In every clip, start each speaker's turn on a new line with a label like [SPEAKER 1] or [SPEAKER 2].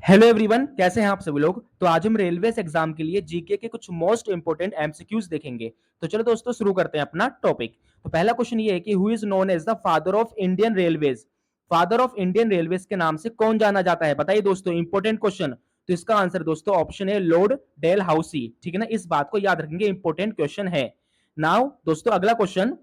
[SPEAKER 1] Hello everyone, कैसे हैं आप सभी लोग। तो आज हम रेलवे एग्जाम के लिए जीके के कुछ मोस्ट इंपोर्टेंट एमसीक्यूज देखेंगे। तो चलो दोस्तों शुरू करते हैं अपना टॉपिक। तो पहला क्वेश्चन ये है कि who is known as the father of Indian railways. Father of Indian railways के नाम से कौन जाना जाता है, बताइए दोस्तों। Important question. तो इसका आंसर दोस्तों ऑप्शन है लॉर्ड डेल हाउसी। ठीक है ना, इस बात को याद रखेंगे, इंपोर्टेंट क्वेश्चन है। नाउ दोस्तों अगला question,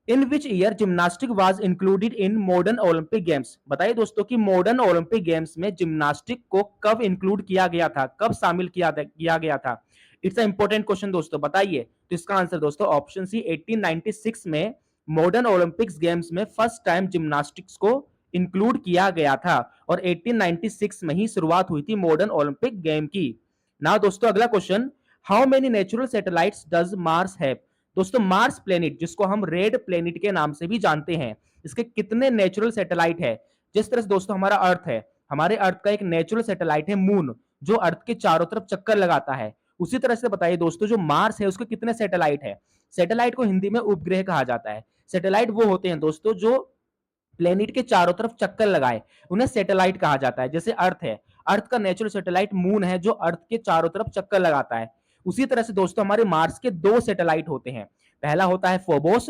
[SPEAKER 1] in which year gymnastic was included in modern Olympic games. बताइए दोस्तों कि मॉडर्न ओलंपिक गेम्स में जिम्नास्टिक को कब इंक्लूड किया गया था, कब शामिल किया गया था। इट्स अ इंपॉर्टेंट क्वेश्चन दोस्तों, बताइए। तो इसका आंसर दोस्तों ऑप्शन सी 1896 में मॉडर्न ओलंपिक्स गेम्स में फर्स्ट टाइम जिम्नास्टिक्स को इंक्लूड किया गया था और 1896 में ही शुरुआत हुई थी मॉडर्न ओलंपिक गेम की। ना दोस्तों अगला question, how many natural satellites does Mars have. दोस्तों मार्स प्लेनेट, जिसको हम रेड प्लेनेट के नाम से भी जानते हैं, इसके कितने नेचुरल सैटेलाइट है। जिस तरह से दोस्तों हमारा अर्थ है, हमारे अर्थ का एक नेचुरल सैटेलाइट है मून, जो अर्थ के चारों तरफ चक्कर लगाता है। उसी तरह से बताइए दोस्तों जो मार्स है उसके कितने सैटेलाइट है। सैटेलाइट को हिंदी में उपग्रह कहा जाता है। सैटेलाइट वो होते हैं दोस्तों जो प्लेनेट के चारों तरफ चक्कर लगाए, उन्हें सैटेलाइट कहा जाता है। जैसे अर्थ है, अर्थ का नेचुरल सैटेलाइट मून है जो अर्थ के चारों तरफ चक्कर लगाता है। उसी तरह से दोस्तों हमारे मार्स के दो सैटेलाइट होते हैं। पहला होता है फोबोस,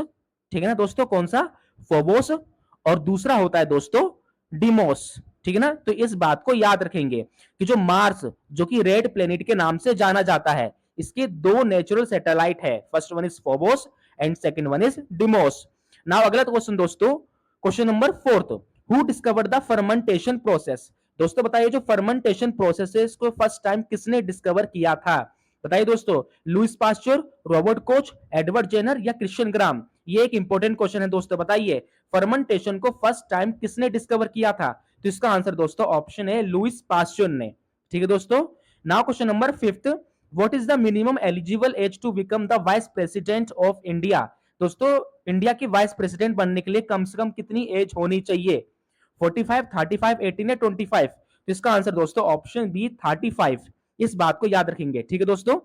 [SPEAKER 1] ठीक है ना दोस्तों, कौन सा, फोबोस। और दूसरा होता है दोस्तों डिमोस। ठीक है ना, तो इस बात को याद रखेंगे कि जो मार्स, जो कि रेड प्लेनेट के नाम से जाना जाता है, इसके दो नेचुरल सैटेलाइट है। First one is Phobos and second one is Deimos. Now अगला क्वेश्चन दोस्तों, question number fourth, who discovered the fermentation process. दोस्तों बताइए जो फर्मेंटेशन प्रोसेस है इसको फर्स्ट टाइम किसने डिस्कवर किया था। बताइए दोस्तों, Louis Pasteur, Robert Koch, Edward Jenner या क्रिश्चियन ग्राम। ये एक इंपॉर्टेंट क्वेश्चन है दोस्तों, बताइए फर्मेंटेशन को फर्स्ट टाइम किसने डिस्कवर किया था। तो इसका आंसर दोस्तों ऑप्शन है लुइस पास्चर ने। ठीक है दोस्तों। Now question number fifth, what is the minimum eligible age to become the vice president of India. दोस्तों इंडिया की वाइस प्रेसिडेंट बनने के लिए कम से कम कितनी एज होनी चाहिए। 45, 35, 18 या 25। तो इसका आंसर दोस्तों ऑप्शन बी 35। इस बात को याद रखेंगे। ठीक है दोस्तों।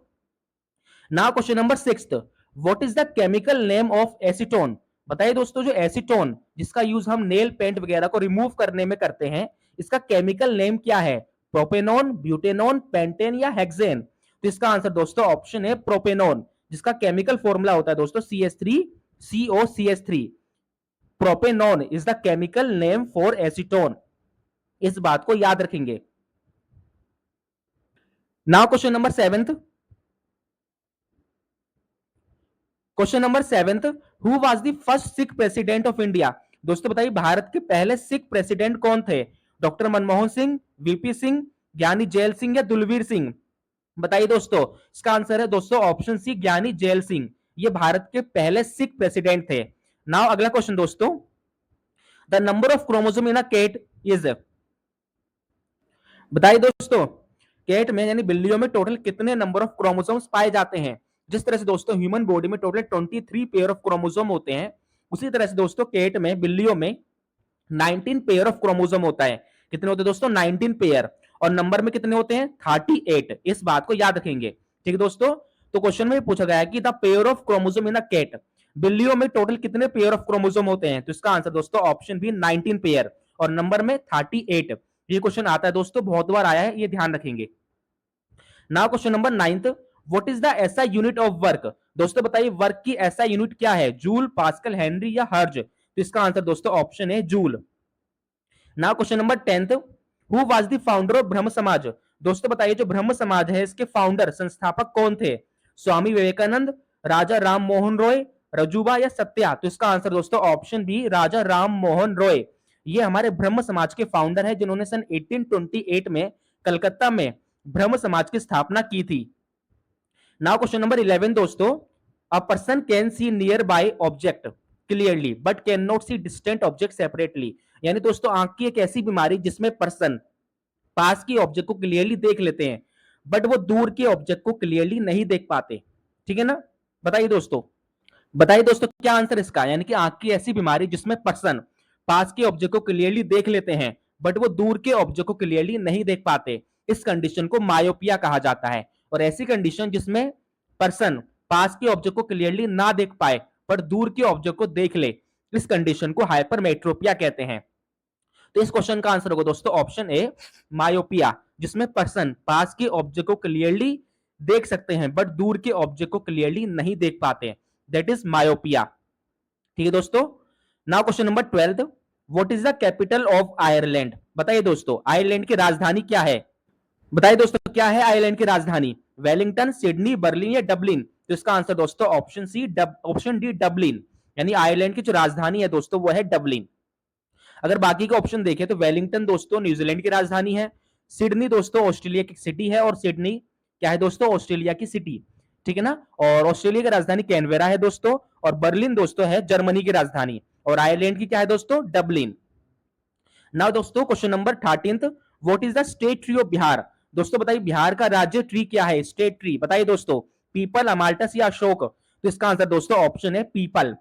[SPEAKER 1] Now question number sixth, what is the chemical name of acetone. बताइए दोस्तों जो एसीटोन, जिसका यूज हम नेल पेंट वगैरह को रिमूव करने में करते हैं, इसका केमिकल नेम क्या है। प्रोपेनॉन, ब्यूटेनॉन, पेंटेन या हेक्सेन। तो इसका आंसर दोस्तों ऑप्शन है प्रोपेनॉन, जिसका केमिकल फॉर्मूला होता है दोस्तों CH3COCH3। Propanone is the chemical name for acetone. इस बात को याद रखेंगे। Now question number seventh, question number seventh, who was the first Sikh president of India. दोस्तों बताइए भारत के पहले सिख प्रेसिडेंट कौन थे। डॉक्टर मनमोहन सिंह, वीपी सिंह, ज्ञानी जैल सिंह या दुलवीर सिंह। बताइए दोस्तों, इसका आंसर है दोस्तों ऑप्शन सी ज्ञानी जैल सिंह। ये भारत के पहले सिख प्रेसिडेंट थे। नाउ अगला क्वेश्चन दोस्तों, the number of chromosome in a cat is. बताइए दोस्तों कैट में यानी बिल्लियों में टोटल कितने नंबर ऑफ क्रोमोसोम्स पाए जाते हैं। जिस तरह से दोस्तों ह्यूमन बॉडी में टोटल 23 पेयर ऑफ क्रोमोसोम होते हैं, उसी तरह से दोस्तों कैट में, बिल्लियों में 19 पेयर ऑफ क्रोमोसोम होता है। कितने होते हैं दोस्तों 19 पेयर। और नंबर में कितने होते हैं 38। इस बात को याद रखेंगे। ठीक है दोस्तों। तो क्वेश्चन में पूछा गया है कि the pair of chromosome in a cat, बिल्लियों में टोटल कितने पेयर ऑफ क्रोमोसोम होते हैं। तो इसका आंसर दोस्तों ऑप्शन बी 19 पेयर और नंबर में 38। ये क्वेश्चन आता है दोस्तों, बहुत बार आया है, ये ध्यान रखेंगे। Now question number ninth, what is the SI unit of work. दोस्तों बताइए वर्क की एसआई यूनिट क्या है, जूल, पास्कल, हेनरी या हर्ज। तो इसका आंसर दोस्तों ऑप्शन है joule. Now question number 10th, who was the founder of ब्रह्म समाज। दोस्तों बताइए जो ब्रह्म समाज है इसके फाउंडर, संस्थापक कौन थे। स्वामी विवेकानंद, राजा राम मोहन रॉय, रजूबा या सत्या। तो इसका आंसर दोस्तों ऑप्शन बी राजा राम मोहन रॉय। ये हमारे ब्रह्म समाज के फाउंडर है जिन्होंने सन 1828 में कलकत्ता में ब्रह्म समाज की स्थापना की थी। नाउ क्वेश्चन नंबर 11 दोस्तों, a person can see near by object clearly but can not see distant object separately. यानी दोस्तों आंख की एक ऐसी बीमारी जिसमें पर्सन पास की ऑब्जेक्ट को क्लियरली देख लेते हैं बट वो दूर के ऑब्जेक्ट को क्लियरली नहीं देख पाते। ठीक है ना, बताइए दोस्तों, बताइए दोस्तों क्या आंसर इसका। यानी कि आंख की ऐसी बीमारी जिसमें पर्सन पास के ऑब्जेक्ट को क्लियरली देख लेते हैं बट वो दूर के ऑब्जेक्ट को क्लियरली नहीं देख पाते, इस कंडीशन को मायोपिया कहा जाता है। और ऐसी कंडीशन जिसमें पर्सन पास के ऑब्जेक्ट को क्लियरली ना देख पाए पर दूर के ऑब्जेक्ट को देख ले, इस कंडीशन को हाइपरमेट्रोपिया कहते हैं। तो इस क्वेश्चन का आंसर होगा दोस्तों ऑप्शन ए मायोपिया, जिसमें पर्सन पास के ऑब्जेक्ट को क्लियरली देख सकते हैं बट दूर के ऑब्जेक्ट को क्लियरली नहीं देख पाते, दैट इज मायोपिया। ठीक है दोस्तों। Now question number 12, what is the capital of Ireland? बताइए दोस्तों आयरलैंड की राजधानी क्या है? बताइए दोस्तों क्या है आयरलैंड की राजधानी? वेलिंगटन, सिडनी, बर्लिन या डबलिन? तो इसका आंसर दोस्तों option C option D Dublin, यानी आयरलैंड की जो राजधानी है दोस्तों वो है डबलिन। अगर बाकी के ऑप्शन देखें तो वेलिंगटन दोस्तों न्यूजीलैंड की राजधानी है, सिडनी दोस्तों ऑस्ट्रेलिया की सिटी है, और सिडनी क्या है दोस्तों ऑस्ट्रेलिया की सिटी, ठीक है ना। और ऑस्ट्रेलिया की राजधानी कैनवेरा है दोस्तों, और बर्लिन दोस्तों है जर्मनी की राजधानी, और आयरलैंड की क्या है दोस्तों डबलिन। नाउ दोस्तों question number 13, what is the state tree of Bihar? दोस्तों बताइए बिहार का राज्य ट्री क्या है, स्टेट ट्री बताइए दोस्तों, पीपल, अमाल्टस या अशोक? तो इसका आंसर दोस्तों ऑप्शन है पीपल।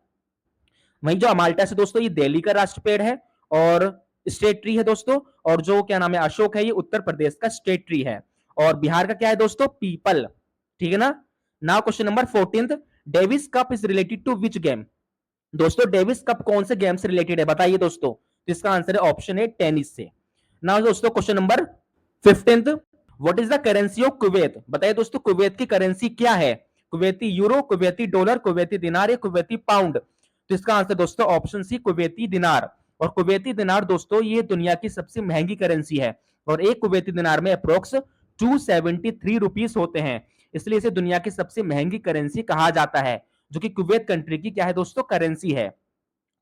[SPEAKER 1] वहीं जो अमाल्टस है दोस्तों ये दिल्ली का राष्ट्र पेड़ है और स्टेट ट्री है दोस्तों, और जो क्या नाम है अशोक है ये उत्तर प्रदेश का स्टेट ट्री है, और बिहार का क्या है दोस्तों पीपल, ठीक है ना। Now question number 14, Davis cup is related to which game? दोस्तों डेविस कप कौन से गेम से रिलेटेड है बताइए दोस्तों? तो इसका आंसर है ऑप्शन ए टेनिस से। नाउ दोस्तों question number 15, what is the currency of Kuwait? बताइए दोस्तों कुवैत की करेंसी क्या है? Kuwaiti euro, Kuwaiti dollar, Kuwaiti दिनार या कुवैती पाउंड? तो इसका आंसर दोस्तों ऑप्शन सी कुवैती दिनार। और कुवैती दिनार दोस्तों ये दुनिया की सबसे महंगी करेंसी है, और एक कुवैती दिनार में अप्रोक्स 273 रुपीस होते हैं, इसलिए इसे दुनिया की सबसे महंगी करेंसी कहा जाता है, जो कि कुवैत कंट्री की क्या है दोस्तों करेंसी है।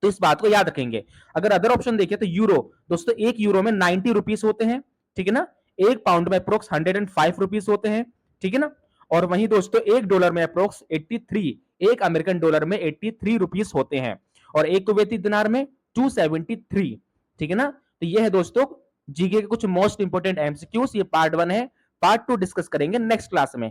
[SPEAKER 1] तो इस बात को याद रखेंगे। अगर अदर ऑप्शन देखें तो यूरो दोस्तों एक यूरो में 90 रुपीस होते हैं, ठीक है ना। एक पाउंड में अप्रोक्स 105 रुपीस होते हैं, ठीक है ना। और वहीं दोस्तों एक डॉलर में अप्रोक्स 83, एक अमेरिकन डॉलर में 83 रुपीस होते हैं, और एक कुवैती दिनार में 273, ठीक है ना। तो ये है दोस्तों जीके के कुछ मोस्ट इंपोर्टेंट एमसीक्यूज, ये पार्ट 1 है, पार्ट 2 डिस्कस करेंगे नेक्स्ट क्लास में।